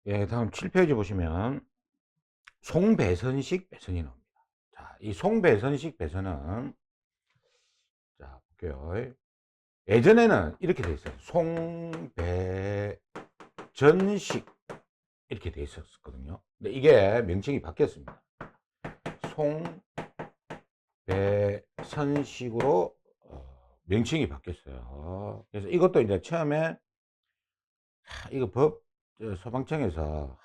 예, 다음 7페이지 보시면 송배선식 배선이 나옵니다. 자, 이 송배선식 배선은 자, 볼게요. 예전에는 이렇게 돼 있어요. 송배전식 이렇게 돼 있었거든요. 근데 이게 명칭이 바뀌었습니다. 송배선식으로 명칭이 바뀌었어요. 그래서 이것도 이제 처음에 이거 법 소방청에서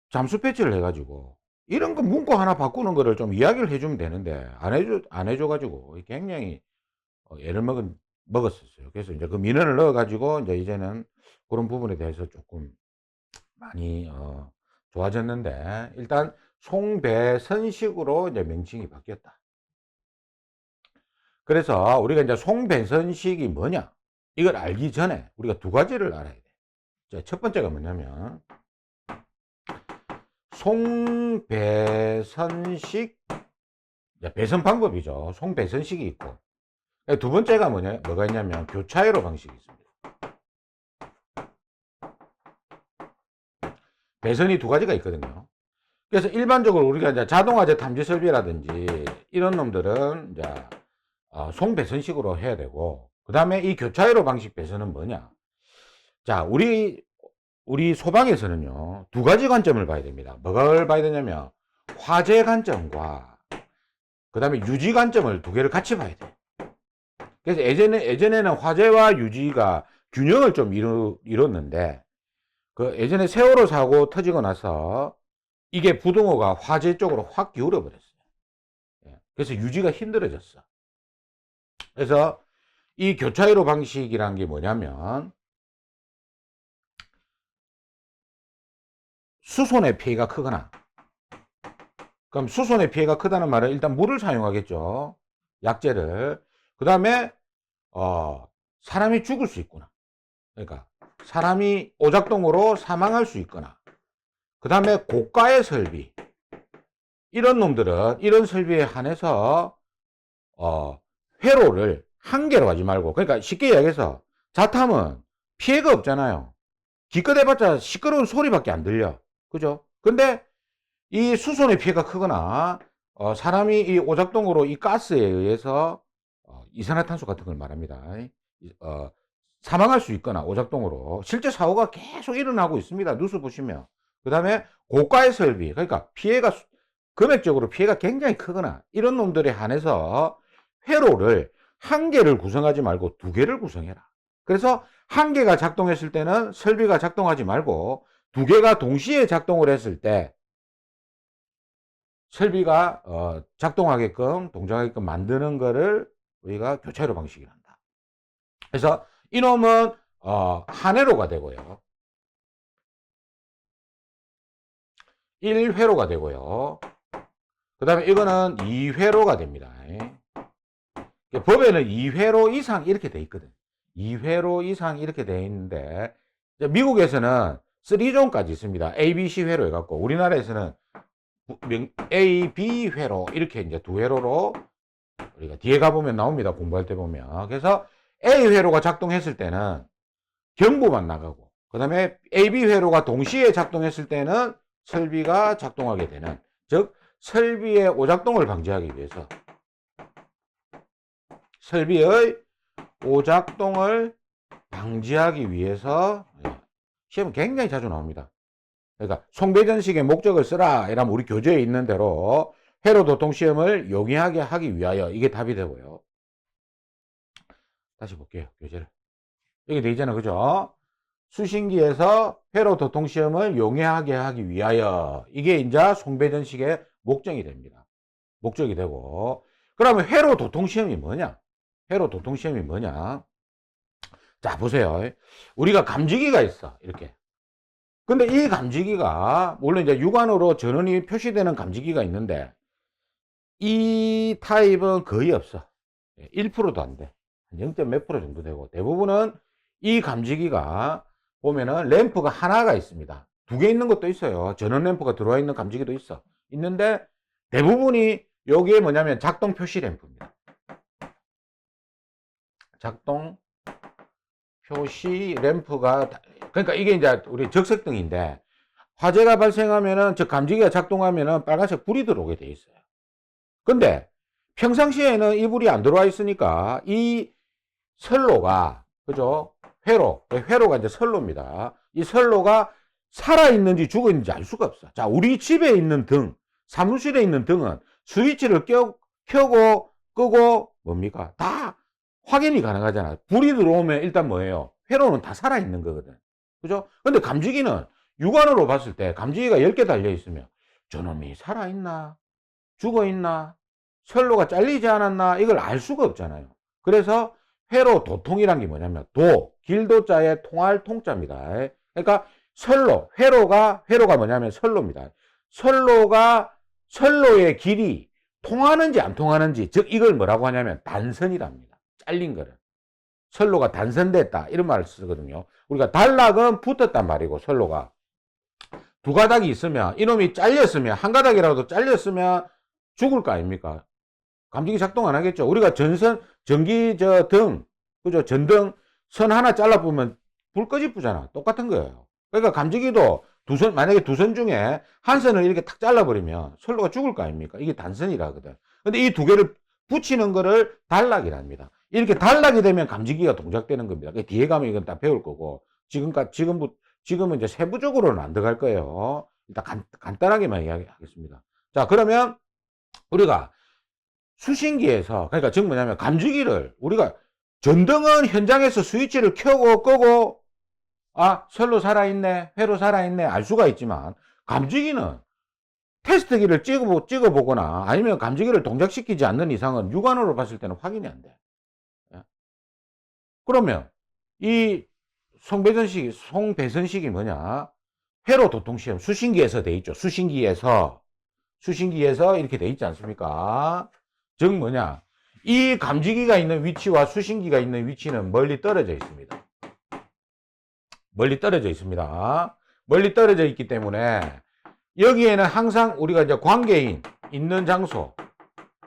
잠수 패치를 해가지고 이런 거 문구 하나 바꾸는 거를 좀 이야기를 해주면 되는데 안 해줘가지고 굉장히 애를 먹었었어요. 그래서 이제 그 민원을 넣어가지고 이제는 그런 부분에 대해서 조금 많이 좋아졌는데 일단 송배선식으로 이제 명칭이 바뀌었다. 그래서 우리가 이제 송배선식이 뭐냐 이걸 알기 전에 우리가 두 가지를 알아야 돼. 첫 번째가 뭐냐면 송배선식 배선 방법이죠. 송배선식이 있고 두 번째가 뭐가 있냐면 교차회로 방식이 있습니다. 배선이 두 가지가 있거든요. 그래서 일반적으로 우리가 이제 자동화재 탐지 설비라든지 이런 놈들은 이제 송배선식으로 해야 되고 그 다음에 이 교차회로 방식 배선은 뭐냐? 자, 우리 소방에서는요 두 가지 관점을 봐야 됩니다. 뭐를 봐야 되냐면 화재 관점과 그 다음에 유지 관점을 두 개를 같이 봐야 돼. 그래서 예전에는 화재와 유지가 균형을 좀 이뤘는데 그 예전에 세월호 사고 터지고 나서 이게 부동호가 화재 쪽으로 확 기울어 버렸어요. 그래서 유지가 힘들어졌어. 그래서 이 교차회로 방식이란 게 뭐냐면 수손의 피해가 크거나 그럼 수손의 피해가 크다는 말은 일단 물을 사용하겠죠. 약재를. 그 다음에 사람이 죽을 수 있구나. 그러니까 사람이 오작동으로 사망할 수 있거나 그 다음에 고가의 설비 이런 놈들은 이런 설비에 한해서 회로를 한 개로 하지 말고 그러니까 쉽게 이야기해서 자탐은 피해가 없잖아요. 기껏 해봤자 시끄러운 소리밖에 안 들려. 그죠? 근데 이 수손의 피해가 크거나 사람이 이 오작동으로 이 가스에 의해서 이산화탄소 같은 걸 말합니다. 사망할 수 있거나 오작동으로 실제 사고가 계속 일어나고 있습니다. 뉴스 보시면. 그 다음에 고가의 설비 그러니까 피해가 금액적으로 피해가 굉장히 크거나 이런 놈들에 한해서 회로를 한 개를 구성하지 말고 두 개를 구성해라. 그래서 한 개가 작동했을 때는 설비가 작동하지 말고 두 개가 동시에 작동을 했을 때 설비가 작동하게끔 동작하게끔 만드는 거를 우리가 교차로 방식이란다. 그래서 이놈은 한 회로가 되고요. 1회로가 되고요. 그 다음에 이거는 2회로가 됩니다. 법에는 2회로 이상 이렇게 돼 있거든. 2회로 이상 이렇게 돼 있는데 미국에서는 3존까지 있습니다. A, B, C 회로 해갖고 우리나라에서는 A, B 회로 이렇게 이제 두 회로로 우리가 뒤에 가보면 나옵니다. 공부할 때 보면. 그래서 A 회로가 작동했을 때는 경보만 나가고 그 다음에 A, B 회로가 동시에 작동했을 때는 설비가 작동하게 되는 즉 설비의 오작동을 방지하기 위해서 설비의 오작동을 방지하기 위해서 시험은 굉장히 자주 나옵니다. 그러니까 송배전식의 목적을 쓰라 이러면 우리 교재에 있는 대로 회로 도통 시험을 용이하게 하기 위하여 이게 답이 되고요. 다시 볼게요. 교재를. 여기 돼 있잖아요. 그죠? 수신기에서 회로 도통 시험을 용이하게 하기 위하여 이게 이제 송배전식의 목적이 됩니다. 목적이 되고 그러면 회로 도통 시험이 뭐냐? 회로 도통 시험이 뭐냐? 자, 보세요. 우리가 감지기가 있어. 이렇게. 근데 이 감지기가, 물론 이제 육안으로 전원이 표시되는 감지기가 있는데, 이 타입은 거의 없어. 1%도 안 돼. 0. 몇 프로 정도 되고, 대부분은 이 감지기가 보면은 램프가 하나가 있습니다. 두 개 있는 것도 있어요. 전원 램프가 들어와 있는 감지기도 있어. 있는데, 대부분이 여기에 뭐냐면 작동 표시 램프입니다. 작동 표시 램프가 그러니까 이게 이제 우리 적색등인데 화재가 발생하면은 저 감지기가 작동하면은 빨간색 불이 들어오게 돼 있어요. 근데 평상시에는 이 불이 안 들어와 있으니까 이 선로가 그죠? 회로가 이제 선로입니다. 이 선로가 살아있는지 죽어있는지 알 수가 없어. 자, 우리 집에 있는 등, 사무실에 있는 등은 스위치를 켜고 끄고 뭡니까? 다 확인이 가능하잖아. 불이 들어오면 일단 뭐예요? 회로는 다 살아있는 거거든. 그죠? 근데 감지기는 육안으로 봤을 때 감지기가 10개 달려 있으면 저놈이 살아있나? 죽어있나? 선로가 잘리지 않았나? 이걸 알 수가 없잖아요. 그래서 회로 도통이란 게 뭐냐면 길도자에 통할 통자입니다. 그러니까 회로가 뭐냐면 선로입니다. 선로의 길이 통하는지 안 통하는지, 즉 이걸 뭐라고 하냐면 단선이랍니다. 잘린 거를. 선로가 단선됐다 이런 말을 쓰거든요. 우리가 단락은 붙었단 말이고 선로가 두 가닥이 있으면 이놈이 잘렸으면 한 가닥이라도 잘렸으면 죽을 거 아닙니까? 감지기 작동 안 하겠죠. 우리가 전기 그죠? 전등 선 하나 잘라보면 불 꺼지쁘잖아. 똑같은 거예요. 그러니까 감지기도 만약에 두 선 중에 한 선을 이렇게 탁 잘라버리면 선로가 죽을 거 아닙니까? 이게 단선이라 하거든. 근데 이 두 개를 붙이는 거를 단락이랍니다. 이렇게 단락이 되면 감지기가 동작되는 겁니다. 뒤에 가면 이건 다 배울 거고, 지금은 이제 세부적으로는 안 들어갈 거예요. 일단 간단하게만 이야기하겠습니다. 자, 그러면 우리가 수신기에서, 그러니까 즉 뭐냐면 감지기를 우리가 전등은 현장에서 스위치를 켜고 끄고 선로 살아있네, 회로 살아있네 알 수가 있지만 감지기는 테스트기를 찍어보거나 아니면 감지기를 동작시키지 않는 이상은 육안으로 봤을 때는 확인이 안 돼. 그러면 이 송배선식이 뭐냐? 회로 도통시험 수신기에서 돼 있죠. 수신기에서 이렇게 돼 있지 않습니까? 즉 뭐냐? 이 감지기가 있는 위치와 수신기가 있는 위치는 멀리 떨어져 있습니다. 멀리 떨어져 있습니다. 멀리 떨어져 있기 때문에 여기에는 항상 우리가 이제 관계인 있는 장소,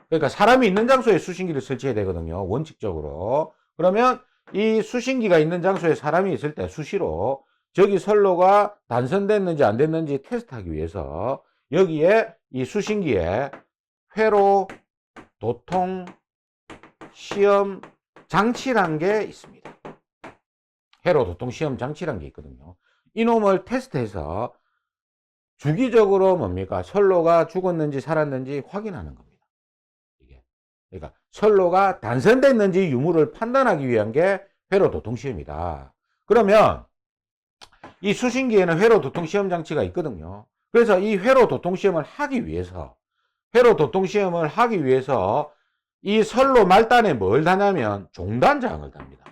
그러니까 사람이 있는 장소에 수신기를 설치해야 되거든요. 원칙적으로. 그러면 이 수신기가 있는 장소에 사람이 있을 때 수시로 저기 선로가 단선됐는지 안 됐는지 테스트하기 위해서 여기에 이 수신기에 회로 도통 시험 장치란 게 있습니다. 회로 도통 시험 장치란 게 있거든요. 이놈을 테스트해서 주기적으로 뭡니까? 선로가 죽었는지 살았는지 확인하는 겁니다. 이게. 그러니까 선로가 단선됐는지 유무를 판단하기 위한 게 회로 도통 시험이다. 그러면 이 수신기에는 회로 도통 시험 장치가 있거든요. 그래서 이 회로 도통 시험을 하기 위해서 이 선로 말단에 뭘 다냐면 종단 저항을 답니다.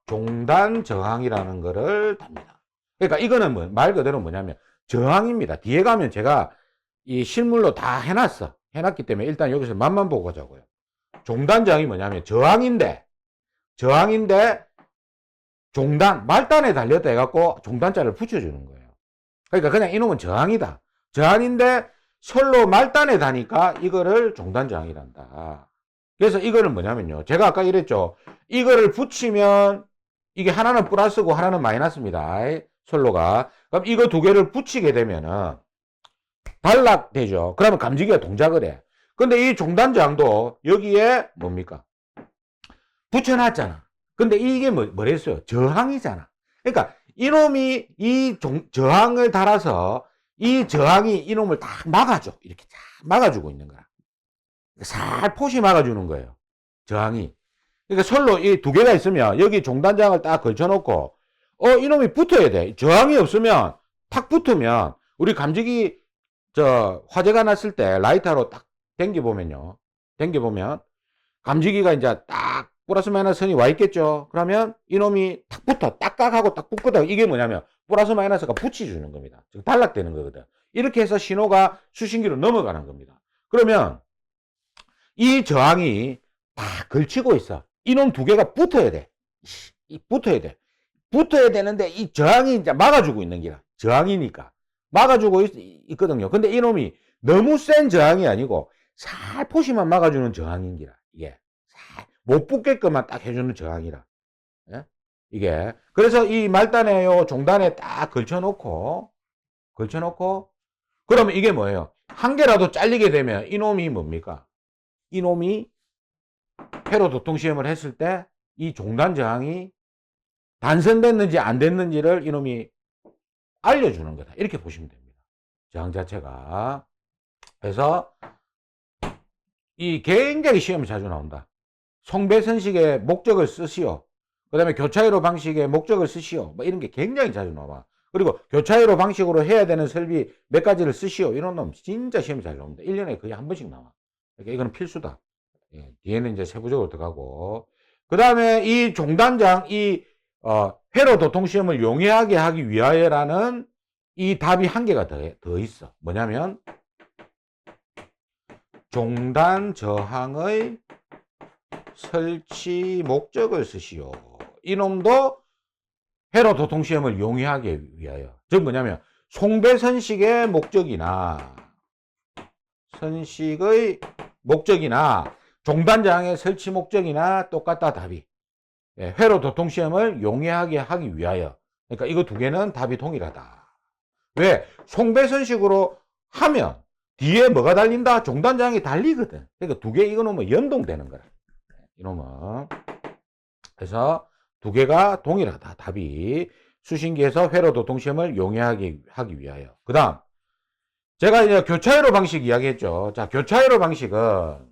종단 저항이라는 거를 답니다. 그러니까 이거는 말 그대로 뭐냐면 저항입니다. 뒤에 가면 제가 이 실물로 다 해놨기 때문에 일단 여기서 맛만 보고 가자고요. 종단 저항이 뭐냐면 저항인데 말단에 달렸다 해갖고 종단자를 붙여주는 거예요. 그러니까 그냥 이놈은 저항이다. 저항인데 선로 말단에 다니까 이거를 종단 저항이란다. 그래서 이거는 뭐냐면요. 제가 아까 이랬죠. 이거를 붙이면 이게 하나는 플러스고 하나는 마이너스입니다. 선로가. 그럼 이거 두 개를 붙이게 되면은 단락되죠. 그러면 감지기가 동작을 해. 근데 이 종단 저항도 여기에 뭡니까? 붙여놨잖아. 근데 이게 뭐랬어요? 저항이잖아. 그러니까 이놈이 이 저항을 달아서 이 저항이 이놈을 다 막아줘. 이렇게 다 막아주고 있는 거야. 살포시 막아주는 거예요. 저항이. 그러니까 선로 이 두 개가 있으면 여기 종단장을 딱 걸쳐놓고 이놈이 붙어야 돼. 저항이 없으면 탁 붙으면 우리 감지기 화재가 났을 때 라이터로 딱 당겨보면 감지기가 이제 딱 플러스 마이너스 선이 와 있겠죠. 그러면 이놈이 탁 붙어 딱딱하고 딱 붙거든. 이게 뭐냐면 플러스 마이너스가 붙여주는 겁니다. 즉 단락되는 거거든. 이렇게 해서 신호가 수신기로 넘어가는 겁니다. 그러면 이 저항이 다 걸치고 있어. 이놈 두 개가 붙어야 돼. 붙어야 되는데 이 저항이 이제 막아주고 있는 기라. 저항이니까 막아주고 있거든요. 근데 이놈이 너무 센 저항이 아니고 살포시만 막아주는 저항인 기라. 이게 못 붙게끔만 딱 해주는 저항이라. 예? 이게. 그래서 이 말단에 요 종단에 딱 걸쳐놓고, 그러면 이게 뭐예요? 한 개라도 잘리게 되면 이놈이 뭡니까? 이놈이 회로 도통 시험을 했을 때 이 종단 저항이 단선됐는지 안 됐는지를 이놈이 알려주는 거다. 이렇게 보시면 됩니다. 저항 자체가. 그래서 이 굉장히 시험이 자주 나온다. 송배선식의 목적을 쓰시오. 그 다음에 교차회로 방식의 목적을 쓰시오. 뭐 이런 게 굉장히 자주 나와. 그리고 교차회로 방식으로 해야 되는 설비 몇 가지를 쓰시오. 이런 놈 진짜 시험이 잘 나옵니다. 1년에 거의 한 번씩 나와. 그러니까 이거는 필수다. 예, 뒤에는 이제 세부적으로 들어가고. 그 다음에 이 종단장, 회로 도통 시험을 용이하게 하기 위하여라는 이 답이 한 개가 더 있어. 뭐냐면, 종단 저항의 설치 목적을 쓰시오. 이놈도 회로 도통 시험을 용이하게 위하여. 즉 뭐냐면 송배선식의 목적이나 선식의 목적이나 종단 저항의 설치 목적이나 똑같다 답이. 예, 회로 도통 시험을 용이하게 하기 위하여. 그러니까 이거 두 개는 답이 동일하다. 왜? 송배선식으로 하면 뒤에 뭐가 달린다? 종단 저항이 달리거든. 그러니까 두 개 이거 놓으면 연동되는 거라. 이놈은. 그래서 두 개가 동일하다. 답이. 수신기에서 회로 도통 시험을 용이하게 하기 위하여. 그 다음, 제가 이제 교차회로 방식 이야기했죠. 자, 교차회로 방식은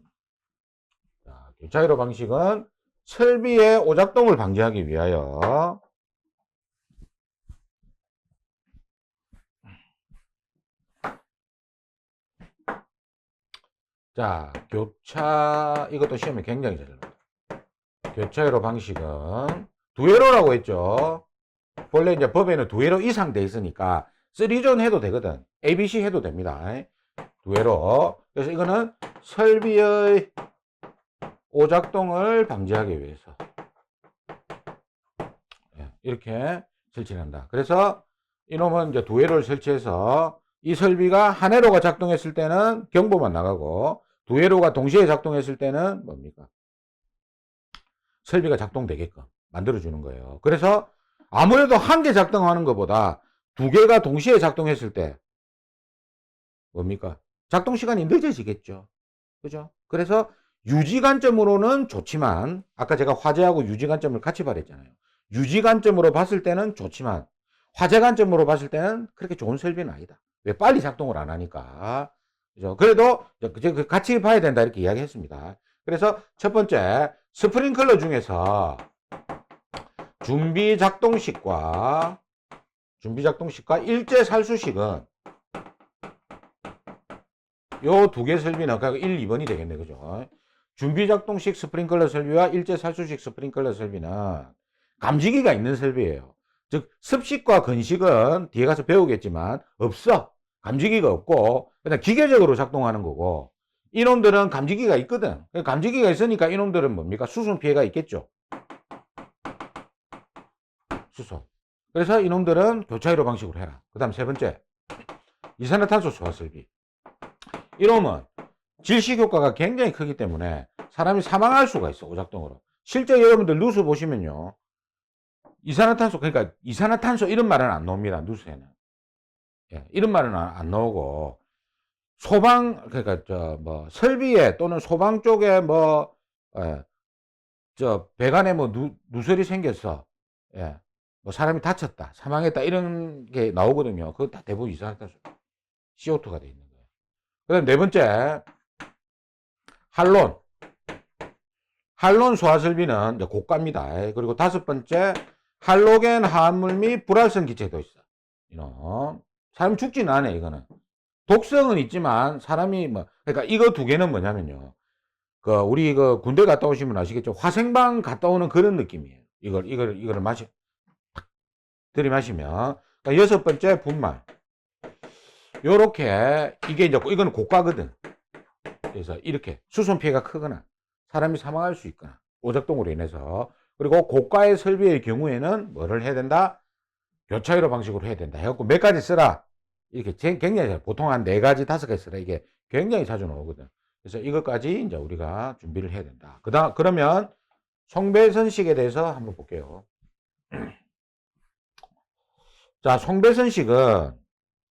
설비의 오작동을 방지하기 위하여. 자, 이것도 시험에 굉장히 잘 나옵니다. 교차회로 방식은 두 회로라고 했죠. 원래 이제 법에는 두 회로 이상 돼 있으니까 3존 해도 되거든. ABC 해도 됩니다. 두 회로. 그래서 이거는 설비의 오작동을 방지하기 위해서 이렇게 설치한다. 그래서 이놈은 이제 두 회로를 설치해서 이 설비가 한 회로가 작동했을 때는 경보만 나가고 두 회로가 동시에 작동했을 때는 뭡니까? 설비가 작동되게끔 만들어주는 거예요. 그래서 아무래도 한 개 작동하는 것보다 두 개가 동시에 작동했을 때 뭡니까? 작동 시간이 늦어지겠죠. 그죠? 그래서 유지 관점으로는 좋지만 아까 제가 화재하고 유지 관점을 같이 말했잖아요. 유지 관점으로 봤을 때는 좋지만 화재 관점으로 봤을 때는 그렇게 좋은 설비는 아니다. 왜? 빨리 작동을 안 하니까. 그죠? 그래도 같이 봐야 된다 이렇게 이야기했습니다. 그래서 첫 번째 스프링클러 중에서 준비 작동식과 일제 살수식은 요 두 개 설비는 그러니까 1, 2번이 되겠네. 그죠? 준비 작동식 스프링클러 설비와 일제 살수식 스프링클러 설비는 감지기가 있는 설비예요. 즉 습식과 건식은 뒤에 가서 배우겠지만 없어. 감지기가 없고 그냥 기계적으로 작동하는 거고 이놈들은 감지기가 있거든. 감지기가 있으니까 이놈들은 뭡니까? 수송 피해가 있겠죠. 수송. 그래서 이놈들은 교차회로 방식으로 해라. 그 다음 세 번째 이산화탄소 소화 설비. 이놈은 질식 효과가 굉장히 크기 때문에 사람이 사망할 수가 있어. 오작동으로. 실제 여러분들 뉴스 보시면요. 이산화탄소, 그러니까 이산화탄소 이런 말은 안 나옵니다. 뉴스에는. 예, 이런 말은 안 나오고 소방, 그러니까 설비에 또는 소방 쪽에 배관에 누설이 생겼어. 예, 사람이 다쳤다, 사망했다 이런 게 나오거든요. 그거 다 대부분 이산화탄소 CO2가 돼 있는 거예요. 그다음 네 번째 할론 소화 설비는 고가입니다. 그리고 다섯 번째 할로겐 화합물 및 불활성 기체도 있어. 이놈 사람 죽지는 않아. 이거는 독성은 있지만 사람이 그러니까 이거 두 개는 뭐냐면요. 우리 군대 갔다 오시면 아시겠죠. 화생방 갔다 오는 그런 느낌이에요. 이거를 들이마시면. 그러니까 여섯 번째 분말. 요렇게 이게 이제 이거는 고가거든. 그래서 이렇게 수송 피해가 크거나 사람이 사망할 수 있거나 오작동으로 인해서. 그리고 고가의 설비의 경우에는 뭐를 해야 된다? 교차회로 방식으로 해야 된다. 해갖고 몇 가지 쓰라. 이렇게 굉장히 보통 한 4가지, 5가지 쓰라. 이게 굉장히 자주 나오거든. 그래서 이것까지 이제 우리가 준비를 해야 된다. 그러면 송배선식에 대해서 한번 볼게요. 자, 송배선식은,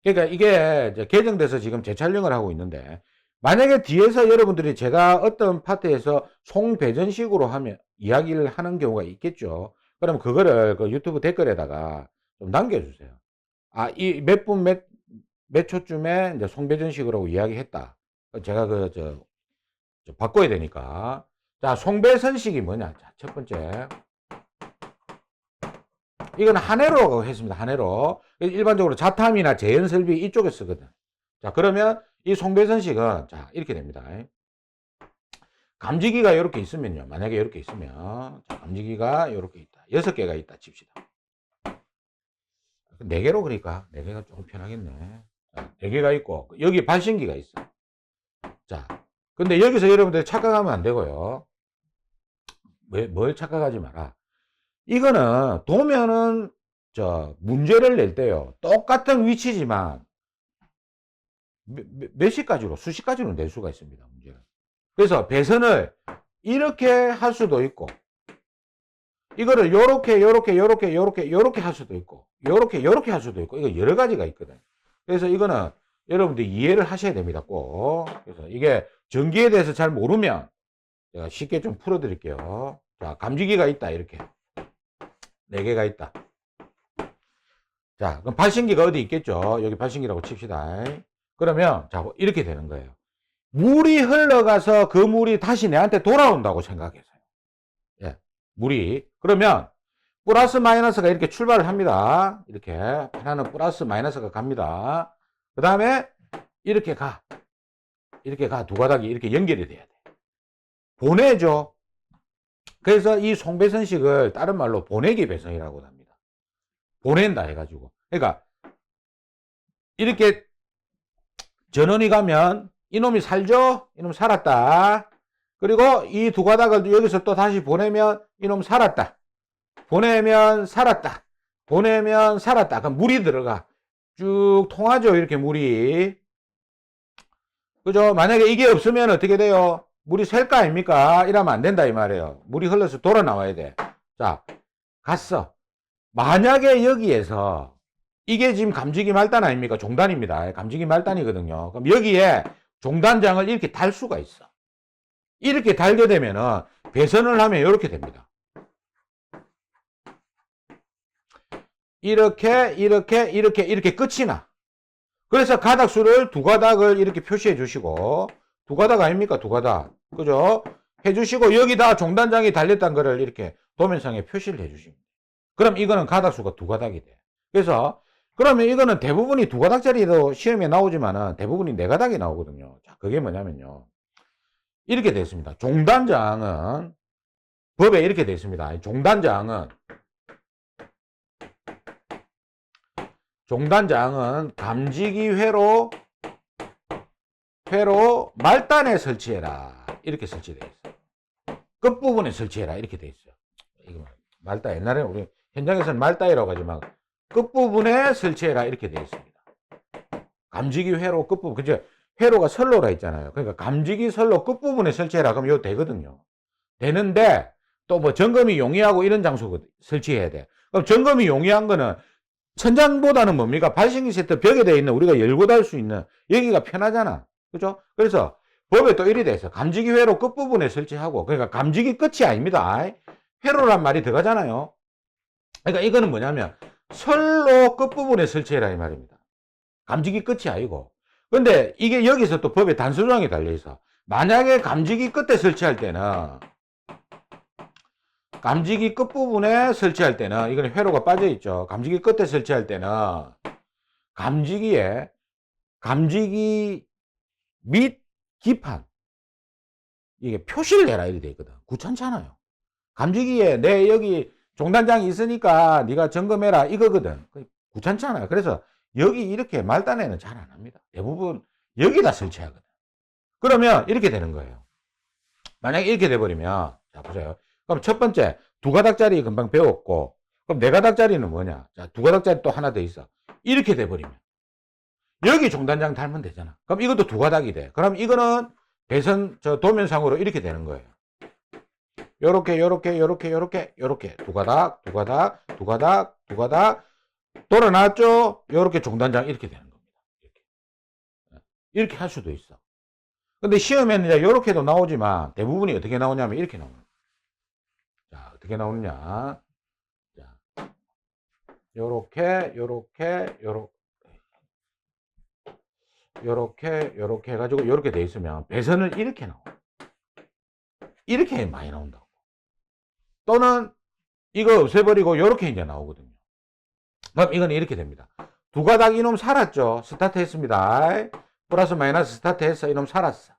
그러니까 이게 이제 개정돼서 지금 재촬영을 하고 있는데, 만약에 뒤에서 여러분들이 제가 어떤 파트에서 송배전식으로 하면, 이야기를 하는 경우가 있겠죠. 그럼 그거를 그 유튜브 댓글에다가 좀 남겨주세요. 아, 이 몇 초쯤에 이제 송배전식으로 이야기했다. 제가 바꿔야 되니까. 자, 송배선식이 뭐냐. 자, 첫 번째. 이건 한 해로 했습니다. 한 해로. 일반적으로 자탐이나 재연설비 이쪽에 쓰거든. 자, 그러면 이 송배선식은 자, 이렇게 됩니다. 감지기가 이렇게 있으면요. 만약에 이렇게 있으면 자, 감지기가 이렇게 있다. 6개가 있다 칩시다. 4개로 그러니까 4개가 조금 편하겠네. 자, 4개가 있고 여기 발신기가 있어. 자, 근데 여기서 여러분들 착각하면 안 되고요. 뭘 착각하지 마라. 이거는 도면은 문제를 낼 때요. 똑같은 위치지만 몇 시까지로 수시까지로 낼 수가 있습니다. 문제를. 그래서 배선을 이렇게 할 수도 있고 이거를 요렇게 할 수도 있고 요렇게 할 수도 있고 이거 여러 가지가 있거든. 그래서 이거는 여러분들 이해를 하셔야 됩니다. 꼭. 그래서 이게 전기에 대해서 잘 모르면 제가 쉽게 좀 풀어 드릴게요. 자, 감지기가 있다. 이렇게 4개가 있다. 자, 그럼 발신기가 어디 있겠죠? 여기 발신기라고 칩시다. 그러면 자, 이렇게 되는 거예요. 물이 흘러가서 그 물이 다시 내한테 돌아온다고 생각해서요. 예, 물이. 그러면 플러스 마이너스가 이렇게 출발을 합니다. 이렇게 하나는 플러스 마이너스가 갑니다. 그 다음에 이렇게 가. 두 가닥이 이렇게 연결이 돼야 돼. 보내죠. 그래서 이 송배선식을 다른 말로 보내기 배선이라고 합니다. 보낸다 해가지고. 그러니까 이렇게 전원이 가면 이놈이 살죠? 이놈 살았다. 그리고 이 두 가닥을 여기서 또 다시 보내면 이놈 살았다. 보내면 살았다. 보내면 살았다. 그럼 물이 들어가. 쭉 통하죠. 이렇게 물이. 그죠? 만약에 이게 없으면 어떻게 돼요? 물이 셀까 아닙니까? 이러면 안 된다 이 말이에요. 물이 흘러서 돌아 나와야 돼. 자, 갔어. 만약에 여기에서 이게 지금 감지기 말단 아닙니까? 종단입니다. 감지기 말단이거든요. 그럼 여기에 종단장을 이렇게 달 수가 있어. 이렇게 달게 되면은 배선을 하면 이렇게 됩니다. 이렇게 끝이 나. 그래서 가닥수를 두 가닥을 이렇게 표시해 주시고, 두 가닥 아닙니까? 두 가닥. 그죠? 해 주시고, 여기다 종단장이 달렸다는 거를 이렇게 도면상에 표시를 해 주십니다. 그럼 이거는 가닥수가 두 가닥이 돼. 그래서, 그러면 이거는 대부분이 두 가닥짜리도 시험에 나오지만은 대부분이 네 가닥이 나오거든요. 자, 그게 뭐냐면요. 이렇게 되어 있습니다. 종단장은, 법에 이렇게 되어 있습니다. 종단장은 감지기 회로 말단에 설치해라. 이렇게 설치되어 있어요. 끝부분에 설치해라. 이렇게 되어 있어요. 이거 말단, 옛날에 우리 현장에서는 말단이라고 하지만 끝부분에 설치해라. 이렇게 되어 있습니다. 감지기 회로 끝부분. 그죠? 회로가 선로라 있잖아요. 그러니까 감지기 선로 끝부분에 설치해라. 그럼 이거 되거든요. 되는데 또 뭐 점검이 용이하고 이런 장소 설치해야 돼. 그럼 점검이 용이한 거는 천장보다는 뭡니까? 발신기 세트 벽에 되어 있는 우리가 열고 닫을 수 있는 여기가 편하잖아. 그죠? 그래서 법에 또 이리 돼 있어. 감지기 회로 끝부분에 설치하고, 그러니까 감지기 끝이 아닙니다. 회로란 말이 들어가잖아요. 그러니까 이거는 뭐냐면 선로 끝부분에 설치해라 이 말입니다. 감지기 끝이 아니고. 근데 이게 여기서 또 법에 단서조항이 달려 있어. 만약에 감지기 끝에 설치할 때는 감지기 끝부분에 설치할 때는 이건 회로가 빠져 있죠. 감지기 끝에 설치할 때는 감지기 및 기판 이게 표시를 내라 이렇게 돼 있거든. 귀찮잖아요. 감지기에 내 여기 종단장이 있으니까 네가 점검해라 이거거든. 귀찮잖아요. 그래서 여기 이렇게 말단에는 잘 안 합니다. 대부분 여기다 설치하거든. 그러면 이렇게 되는 거예요. 만약에 이렇게 돼버리면 자 보세요. 그럼 첫 번째 두 가닥짜리 금방 배웠고, 그럼 네 가닥짜리는 뭐냐? 자, 두 가닥짜리 또 하나 더 있어. 이렇게 돼버리면 여기 종단장 달면 되잖아. 그럼 이것도 두 가닥이 돼. 그럼 이거는 배선 도면상으로 이렇게 되는 거예요. 요렇게 두 가닥 돌아 나왔죠? 요렇게 종단장 이렇게 되는 겁니다. 이렇게 할 수도 있어. 근데 시험에는 이제 요렇게도 나오지만 대부분이 어떻게 나오냐면 이렇게 나옵니다. 자, 어떻게 나오느냐. 자, 요렇게 해가지고 요렇게 돼 있으면 배선을 이렇게 나와. 이렇게 많이 나온다고. 또는 이거 없애버리고 요렇게 이제 나오거든요. 그럼 이건 이렇게 됩니다. 두 가닥 이놈 살았죠. 스타트 했습니다. 플러스 마이너스 스타트 했어. 이놈 살았어.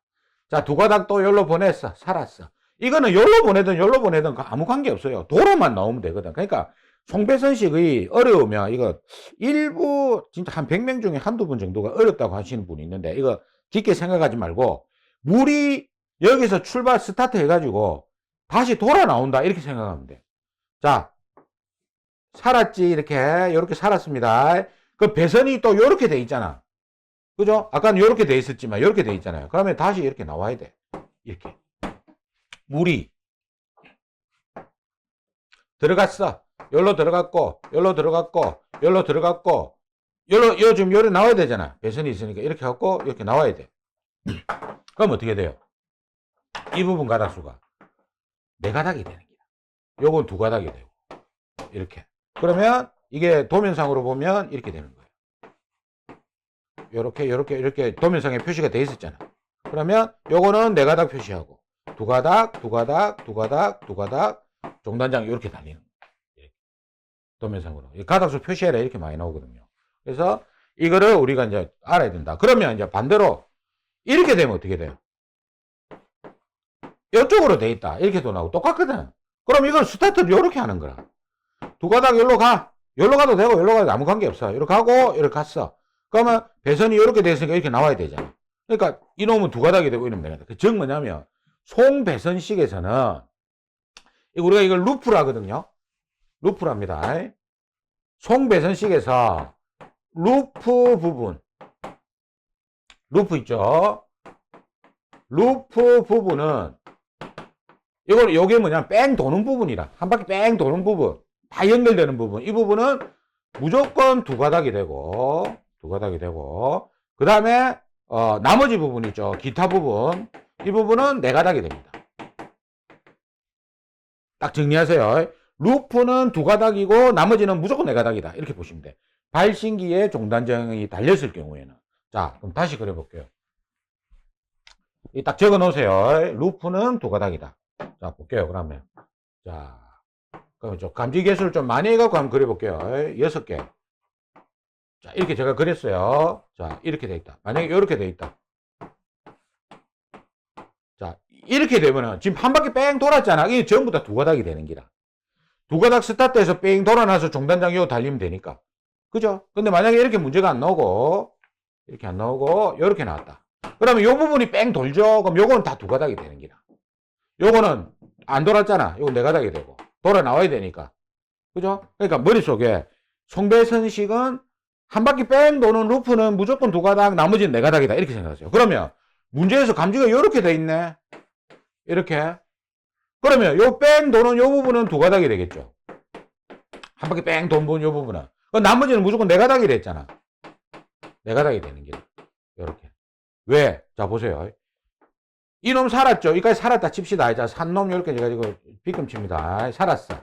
자, 두 가닥 또 열로 보냈어. 살았어. 이거는 열로 보내든 아무 관계 없어요. 도로만 나오면 되거든. 그러니까 송배선식의 어려우면 이거 일부 진짜 한 100명 중에 한두 분 정도가 어렵다고 하시는 분이 있는데 이거 깊게 생각하지 말고 물이 여기서 출발 스타트 해가지고 다시 돌아 나온다 이렇게 생각하면 돼. 자, 살았지. 이렇게 살았습니다. 그 배선이 또 이렇게 돼 있잖아. 그죠? 아까는 이렇게 돼 있었지만 이렇게 돼 있잖아요. 그러면 다시 이렇게 나와야 돼. 이렇게 물이 들어갔어. 열로 들어갔고 열로 지금 열이 나와야 되잖아. 배선이 있으니까 이렇게 갖고 이렇게 나와야 돼. 그럼 어떻게 돼요? 이 부분 가닥수가 네 가닥이 되는 거야. 요건 두 가닥이 되고 이렇게. 그러면 이게 도면상으로 보면 이렇게 되는 거예요. 이렇게 도면상에 표시가 돼 있었잖아. 그러면 요거는 네 가닥 표시하고 두 가닥 종단장 이렇게 달리는 거예요. 도면상으로. 가닥수 표시해라 이렇게 많이 나오거든요. 그래서 이거를 우리가 이제 알아야 된다. 그러면 이제 반대로 이렇게 되면 어떻게 돼요? 이쪽으로 돼 있다. 이렇게도 나오고 똑같거든. 그럼 이걸 스타트를 이렇게 하는 거라. 두 가닥 열로 가. 열로 가도 되고 열로 가도 아무 관계 없어. 이렇게 하고 이렇게 갔어. 그러면 배선이 이렇게 돼 있으니까 이렇게 나와야 되잖아. 그러니까 이놈은 두 가닥이 되고 이놈은 되겠다. 그 즉 뭐냐면 송배선식에서는 우리가 이걸 루프라 하거든요. 루프랍니다. 송배선식에서 루프 부분 루프 있죠. 루프 부분은 요게 뭐냐면 뺑 도는 부분이라. 한 바퀴 뺑 도는 부분. 다 연결되는 부분. 이 부분은 무조건 두 가닥이 되고 그 다음에 나머지 부분 있죠. 기타 부분. 이 부분은 네 가닥이 됩니다. 딱 정리하세요. 루프는 두 가닥이고 나머지는 무조건 네 가닥이다. 이렇게 보시면 돼. 발신기에 종단정이 달렸을 경우에는. 자, 그럼 다시 그려볼게요. 딱 적어 놓으세요. 루프는 두 가닥이다. 자, 볼게요. 그러면. 자, 그럼 좀 감지 개수를 좀 많이 해갖고 한번 그려볼게요. 6개. 자, 이렇게 제가 그렸어요. 자, 이렇게 돼 있다. 만약에 이렇게 돼 있다. 자, 이렇게 되면은 지금 한 바퀴 뺑 돌았잖아. 이게 전부 다 두 가닥이 되는 기라. 두 가닥 스타트에서 뺑 돌아나서 종단장 요 달리면 되니까. 그죠? 근데 만약에 이렇게 문제가 안 나오고, 이렇게 나왔다. 그러면 요 부분이 뺑 돌죠? 그럼 요거는 다 두 가닥이 되는 기라. 요거는 안 돌았잖아. 요거 네 가닥이 되고. 돌아 나와야 되니까. 그죠? 그러니까 머릿속에 송배선식은 한 바퀴 뺑 도는 루프는 무조건 두 가닥, 나머지는 네 가닥이다. 이렇게 생각하세요. 그러면 문제에서 감지가 이렇게 돼 있네. 이렇게. 그러면 요 뺑 도는 요 부분은 두 가닥이 되겠죠. 한 바퀴 뺑 도는 부분 요 부분은. 나머지는 무조건 네 가닥이 됐잖아. 네 가닥이 되는 게. 요렇게. 왜? 자, 보세요. 이놈 살았죠? 여기까지 살았다 칩시다. 자, 산놈 이렇게 해가지고 비금칩니다. 살았어.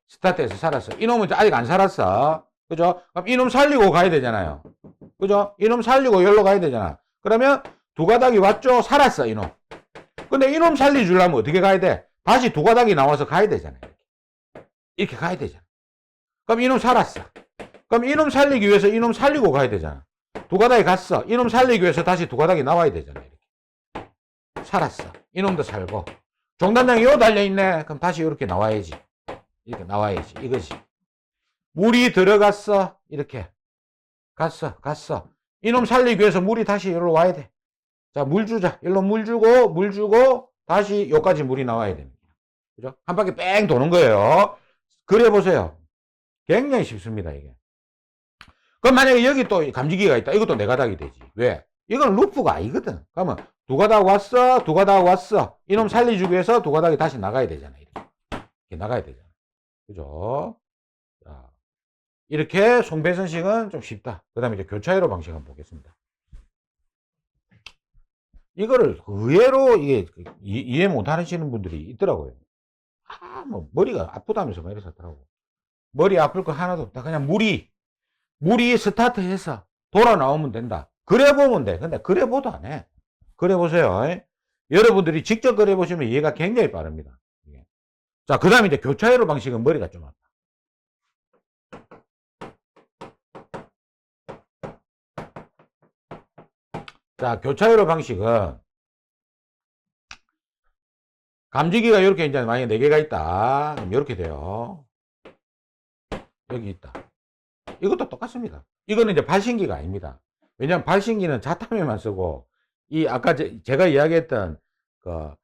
스타트에서 살았어. 이놈은 아직 안 살았어. 그죠? 그럼 이놈 살리고 가야 되잖아요. 그죠? 이놈 살리고 열로 가야 되잖아. 그러면 두 가닥이 왔죠? 살았어, 이놈. 근데 이놈 살려주려면 어떻게 가야 돼? 다시 두 가닥이 나와서 가야 되잖아요. 이렇게 가야 되잖아. 그럼 이놈 살았어. 그럼 이놈 살리기 위해서 이놈 살리고 가야 되잖아. 두 가닥이 갔어. 이놈 살리기 위해서 다시 두 가닥이 나와야 되잖아. 이렇게. 살았어. 이놈도 살고. 종단장이 요 달려있네. 그럼 다시 이렇게 나와야지. 이렇게 나와야지. 이거지. 물이 들어갔어. 이렇게. 갔어. 이놈 살리기 위해서 물이 다시 여기로 와야 돼. 자, 물 주자. 일로 물 주고, 다시 여기까지 물이 나와야 됩니다. 그죠? 한 바퀴 뺑 도는 거예요. 그려보세요. 굉장히 쉽습니다, 이게. 그럼 만약에 여기 또 감지기가 있다. 이것도 네 가닥이 되지. 왜? 이건 루프가 아니거든. 그러면 두 가닥 왔어, 두 가닥 왔어. 이놈 살려주기 위해서 두 가닥이 다시 나가야 되잖아요. 이렇게 나가야 되잖아요. 그죠? 자, 이렇게 송배선식은 좀 쉽다. 그 다음에 이제 교차회로 방식 한번 보겠습니다. 이거를 의외로 이게 이해 못 하시는 분들이 있더라고요. 뭐 머리가 아프다면서 막 이러셨더라고. 머리 아플 거 하나도 없다. 그냥 무리 스타트해서 돌아 나오면 된다. 그래 보면 돼. 근데 그래 보도 안 해. 그래 보세요. 여러분들이 직접 그래 보시면 이해가 굉장히 빠릅니다. 자, 그 다음에 이제 교차회로 방식은 머리가 좀 아파. 자, 교차회로 방식은 감지기가 이렇게 이제 만약에 4개가 있다. 그럼 이렇게 돼요. 여기 있다. 이것도 똑같습니다. 이거는 이제 발신기가 아닙니다. 왜냐하면 발신기는 자타면만 쓰고, 이 아까 제가 이야기했던 그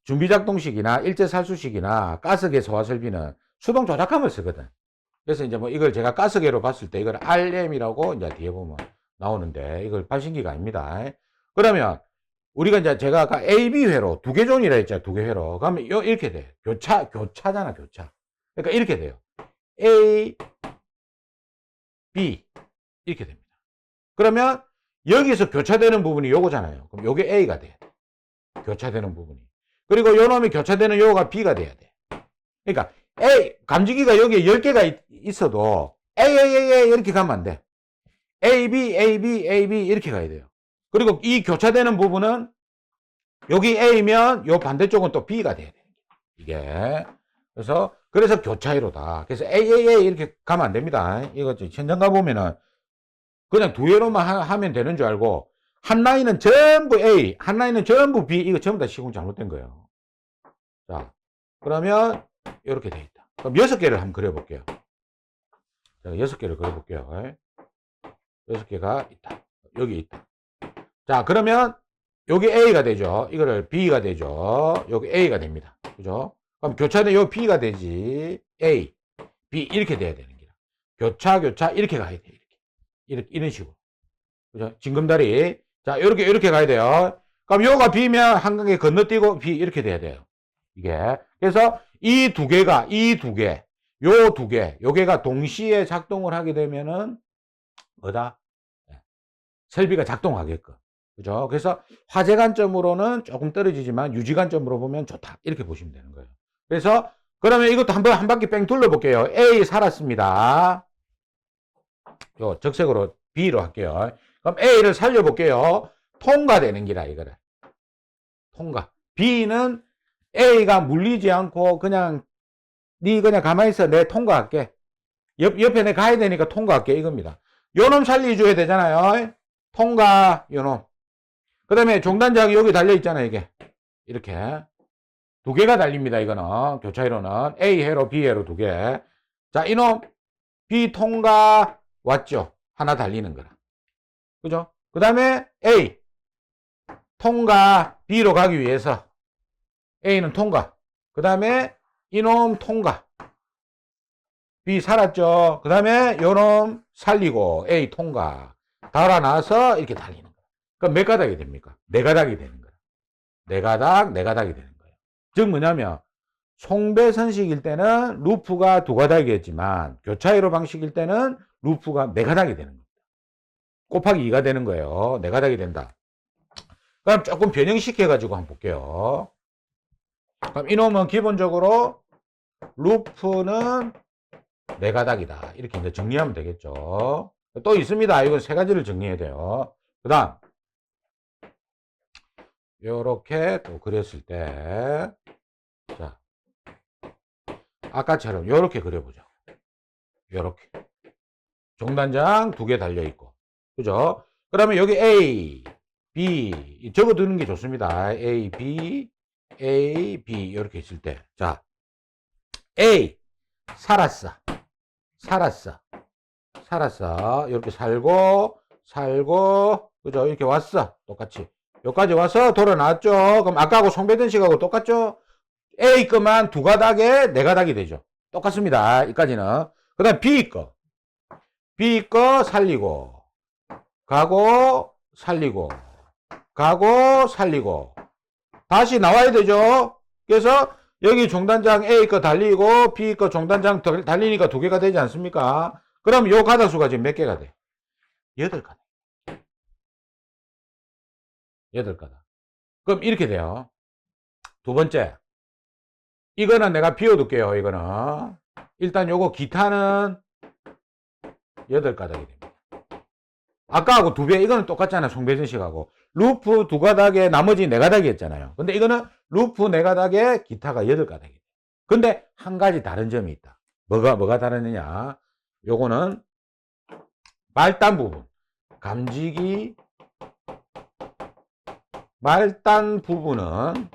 준비작동식이나 일제살수식이나 가스계 소화설비는 수동 조작함을 쓰거든. 그래서 이제 뭐 이걸 제가 가스계로 봤을 때 이걸 RM이라고 이제 뒤에 보면 나오는데 이걸 발신기가 아닙니다. 그러면 우리가 이제 제가 아까 AB회로 2개 존이라 했잖아요. 2개 회로. 그러면 이렇게 돼. 교차잖아, 교차. 그러니까 이렇게 돼요. A, B. 이렇게 됩니다. 그러면 여기서 교차되는 부분이 요거잖아요. 그럼 요게 A가 돼. 교차되는 부분이. 그리고 요 놈이 교차되는 요거가 B가 돼야 돼. 그러니까 A, 감지기가 여기에 10개가 있어도 A 이렇게 가면 안 돼. AB 이렇게 가야 돼요. 그리고 이 교차되는 부분은 여기 A면 요 반대쪽은 또 B가 돼야 돼요. 이게. 그래서 교차회로다. 그래서 A 이렇게 가면 안 됩니다. 이거 현장 가보면은 그냥 2회로만 하면 되는 줄 알고 한 라인은 전부 A, 한 라인은 전부 B. 이거 전부 다 시공 잘못된 거예요. 자, 그러면 이렇게 돼 있다. 그럼 6개를 한번 그려볼게요. 자, 6개를 그려볼게요. 6개가 있다. 여기 있다. 자, 그러면 여기 A가 되죠. 이거를 B가 되죠. 여기 A가 됩니다. 그죠? 그럼 교차는 여기 B가 되지. A, B 이렇게 돼야 되는 거야. 교차 이렇게 가야 돼. 이런 식으로. 그죠? 징검다리. 자, 이렇게 가야 돼요. 그럼 요가 B면 한강에 건너뛰고 B 이렇게 돼야 돼요. 이게. 그래서 이 두 개가, 요 두 개, 요게가 동시에 작동을 하게 되면은 뭐다? 설비가 작동하게끔. 그죠? 그래서 화재 관점으로는 조금 떨어지지만 유지 관점으로 보면 좋다. 이렇게 보시면 되는 거예요. 그래서 그러면 이것도 한 바퀴 뺑 둘러볼게요. A 살았습니다. 요 적색으로 B로 할게요. 그럼 A를 살려볼게요. 통과되는 기라 이거를. 통과. B는 A가 물리지 않고 그냥 그냥 가만히 있어. 내 통과할게. 옆에 내 가야 되니까 통과할게. 이겁니다. 요놈 살려줘야 되잖아요. 통과, 요놈. 그 다음에 종단자가 여기 달려있잖아요, 이게. 이렇게. 2개가 달립니다, 이거는. 교차회로는. A 회로, B 회로 2개. 자, 이놈. B 통과, 왔죠? 하나 달리는 거라. 그죠? 그 다음에 A. 통과, B로 가기 위해서. A는 통과. 그 다음에 이놈 통과. B 살았죠? 그 다음에 요놈 살리고 A 통과. 달아나서 이렇게 달리는 거야. 그럼 몇 가닥이 됩니까? 4가닥이 되는 거야. 4가닥이 되는 거예요. 즉 뭐냐면 송배선식일 때는 루프가 2가닥이었지만 교차회로 방식일 때는 루프가 4가닥이 되는 겁니다. 곱하기 2가 되는 거예요. 4가닥이 된다. 그럼 조금 변형시켜 가지고 한번 볼게요. 그럼 이놈은 기본적으로 루프는 4가닥이다. 이렇게 이제 정리하면 되겠죠. 또 있습니다. 이거 3가지를 정리해야 돼요. 그 다음, 요렇게 또 그렸을 때, 자, 아까처럼 요렇게 그려보죠. 요렇게. 종단장 2개 달려있고. 그죠? 그러면 여기 A, B, 적어 두는 게 좋습니다. A, B, 이렇게 있을 때. 자, A, 살았어. 이렇게 살고, 그죠? 이렇게 왔어. 똑같이. 여기까지 와서 돌아나왔죠? 그럼 아까하고 송배전 식하고 똑같죠? A 거만 2가닥에 4가닥이 되죠. 똑같습니다. 여기까지는. 그 다음 B 거 살리고, 가고, 살리고. 가고 살리고 다시 나와야 되죠. 그래서 여기 종단장 A 거 달리고 B 거 종단장 달리니까 2개가 되지 않습니까? 그럼 요 가닥수가 지금 몇 개가 돼? 8가닥. 8가닥. 그럼 이렇게 돼요. 두 번째. 이거는 내가 비워둘게요. 이거는. 일단 요거 기타는 8가닥이 됩니다. 아까하고 2배, 이거는 똑같잖아요. 송배전식하고. 루프 2가닥에 나머지 4가닥이 었잖아요. 근데 이거는 루프 4가닥에 기타가 8가닥이 돼요. 근데 한 가지 다른 점이 있다. 뭐가 다르느냐. 요거는 말단 부분. 감지기 말단 부분은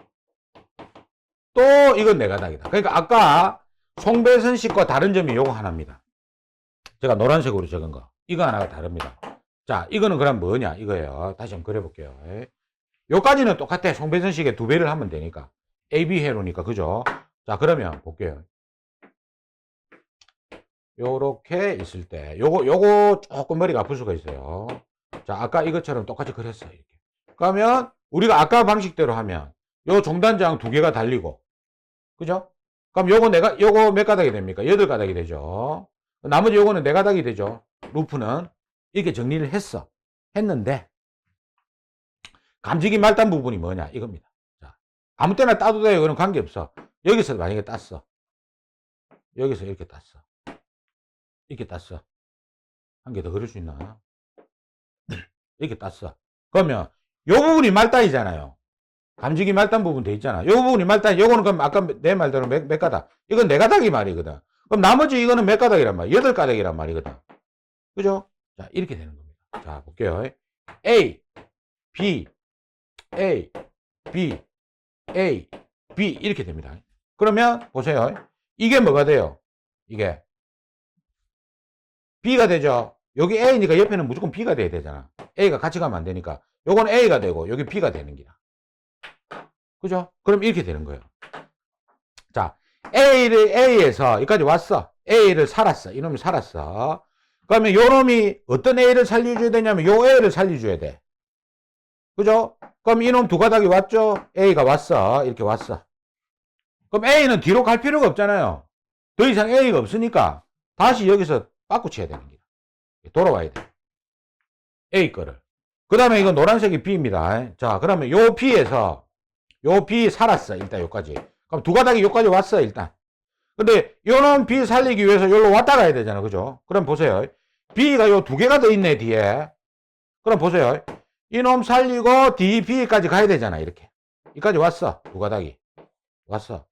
또 이건 4가닥이다. 그러니까 아까 송배선식과 다른 점이 요거 하나입니다. 제가 노란색으로 적은 거. 이거 하나가 다릅니다. 자, 이거는 그럼 뭐냐? 이거예요. 다시 한번 그려볼게요. 요까지는 똑같아. 송배선식에 2배를 하면 되니까. AB 회로니까, 그죠? 자, 그러면 볼게요. 요렇게 있을 때, 요거 조금 머리가 아플 수가 있어요. 자, 아까 이것처럼 똑같이 그렸어요. 이렇게. 그러면, 우리가 아까 방식대로 하면, 요 종단장 2개가 달리고, 그죠? 그럼 요거 몇 가닥이 됩니까? 8가닥이 되죠. 나머지 요거는 4가닥이 되죠. 루프는. 이렇게 정리를 했는데, 감지기 말단 부분이 뭐냐? 이겁니다. 자, 아무 때나 따도 돼요. 그런 관계없어. 여기서 만약에 땄어. 여기서 이렇게 땄어. 이렇게 땄어. 한 개 더 그릴 수 있나? 이렇게 땄어. 그러면, 요 부분이 말단이잖아요. 감지기 말단 부분 돼 있잖아. 요 부분이 말단, 요거는 그럼 아까 내 말대로 몇 가닥? 이건 4가닥이 말이거든. 그럼 나머지 이거는 몇 가닥이란 말이야? 8가닥이란 말이거든. 그죠? 자, 이렇게 되는 겁니다. 자, 볼게요. A, B, A, B, A, B 이렇게 됩니다. 그러면 보세요. 이게 뭐가 돼요? 이게 B가 되죠. 여기 A니까 옆에는 무조건 B가 돼야 되잖아. A가 같이 가면 안 되니까. 요건 A가 되고 여기 B가 되는 기라. 그죠? 그럼 이렇게 되는 거예요. 자, A에서 여기까지 왔어. A를 살았어. 이놈이 살았어. 그러면 요 놈이 어떤 A를 살려줘야 되냐면 요 A를 살려줘야 돼. 그죠? 그럼 이놈 2가닥이 왔죠? A가 왔어. 이렇게 왔어. 그럼 A는 뒤로 갈 필요가 없잖아요. 더 이상 A가 없으니까 다시 여기서 바꾸쳐야 되는 거야. 돌아와야 돼. A 거를. 그 다음에 이건 노란색이 B입니다. 자, 그러면 요 B에서 요 B 살았어. 일단 요까지. 그럼 2가닥이 요까지 왔어. 일단. 근데 요놈 B 살리기 위해서 여기로 왔다 가야 되잖아. 그죠? 그럼 보세요. B가 요 2개가 더 있네. 뒤에. 그럼 보세요. 이놈 살리고 D, B까지 가야 되잖아. 이렇게. 여기까지 왔어. 2가닥이. 왔어.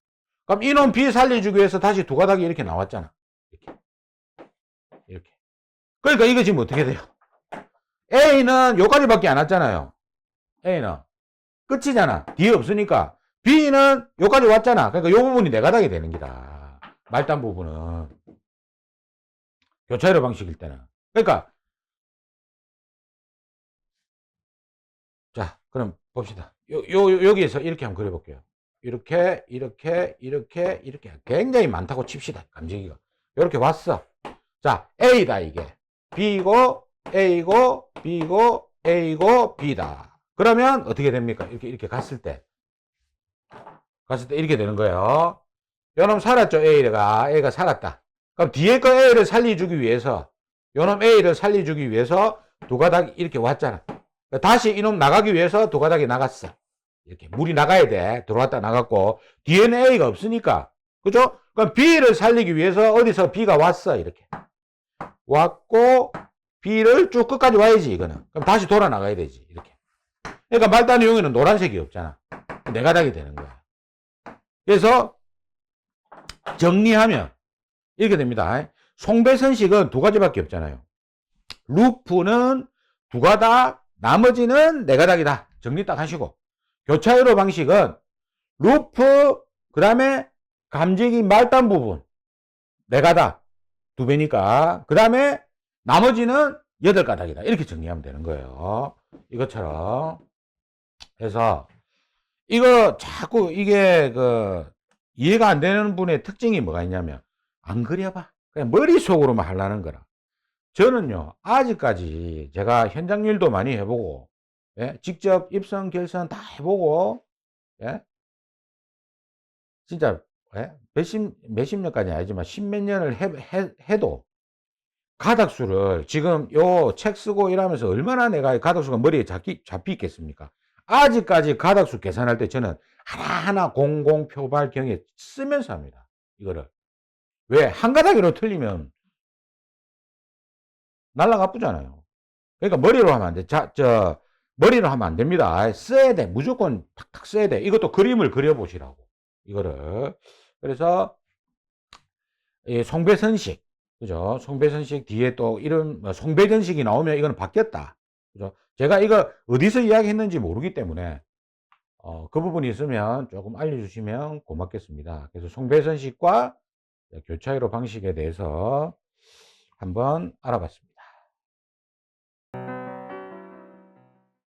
그럼 이놈 B 살려주기 위해서 다시 2가닥이 이렇게 나왔잖아. 이렇게. 이렇게. 그러니까 이거 지금 어떻게 돼요? A는 요까지밖에 안 왔잖아요. A는. 끝이잖아. 뒤에 없으니까. B는 요까지 왔잖아. 그러니까 요 부분이 4가닥이 되는 기다. 말단 부분은. 교차회로 방식일 때는. 그러니까. 자, 그럼 봅시다. 여기에서 이렇게 한번 그려볼게요. 이렇게. 굉장히 많다고 칩시다. 감지기가. 이렇게 왔어. 자, A다, 이게. B고, A고, B고, A고, B다. 그러면 어떻게 됩니까? 이렇게 갔을 때 이렇게 되는 거예요. 요놈 살았죠, A가 살았다. 그럼 뒤에 거 A를 살려주기 위해서, 요놈 A를 살려주기 위해서 2가닥이 이렇게 왔잖아. 다시 이놈 나가기 위해서 2가닥이 나갔어. 이렇게 물이 나가야 돼. 들어왔다 나갔고, 뒤에는 A가 없으니까. 그죠? 그럼 B를 살리기 위해서 어디서 B가 왔어. 이렇게. 왔고, B를 쭉 끝까지 와야지, 이거는. 그럼 다시 돌아 나가야 되지. 이렇게. 그러니까 말단의 용에는 노란색이 없잖아. 4가닥이 되는 거야. 그래서 정리하면 이렇게 됩니다. 송배선식은 2가지밖에 없잖아요. 루프는 2가닥, 나머지는 4가닥이다. 정리 딱 하시고. 교차회로 방식은 루프, 그 다음에 감지기 말단 부분 4가닥, 2배니까. 그 다음에 나머지는 8가닥이다. 이렇게 정리하면 되는 거예요. 이것처럼. 해서 이거 자꾸 이게 이해가 안 되는 분의 특징이 뭐가 있냐면 안 그려봐. 그냥 머릿속으로만 하려는 거라. 저는요 아직까지 제가 현장 일도 많이 해보고 예? 직접 입선, 결선 다 해보고, 예? 진짜, 예? 몇십 년까지 아니지만 십몇 년을 해도 가닥수를 지금 요 책 쓰고 이러면서 얼마나 내가 가닥수가 머리에 잡히 있겠습니까? 아직까지 가닥수 계산할 때 저는 하나하나 공공표발경에 쓰면서 합니다. 이거를. 왜? 한 가닥이로 틀리면 날라가쁘잖아요. 그러니까 머리로 하면 안 돼. 머리로 하면 안 됩니다. 써야 돼. 무조건 탁탁 써야 돼. 이것도 그림을 그려보시라고. 이거를. 그래서, 이 송배선식. 그죠? 송배선식 뒤에 또 이런, 송배전식이 나오면 이거는 바뀌었다. 그죠? 제가 이거 어디서 이야기했는지 모르기 때문에, 그 부분이 있으면 조금 알려주시면 고맙겠습니다. 그래서 송배선식과 교차회로 방식에 대해서 한번 알아봤습니다.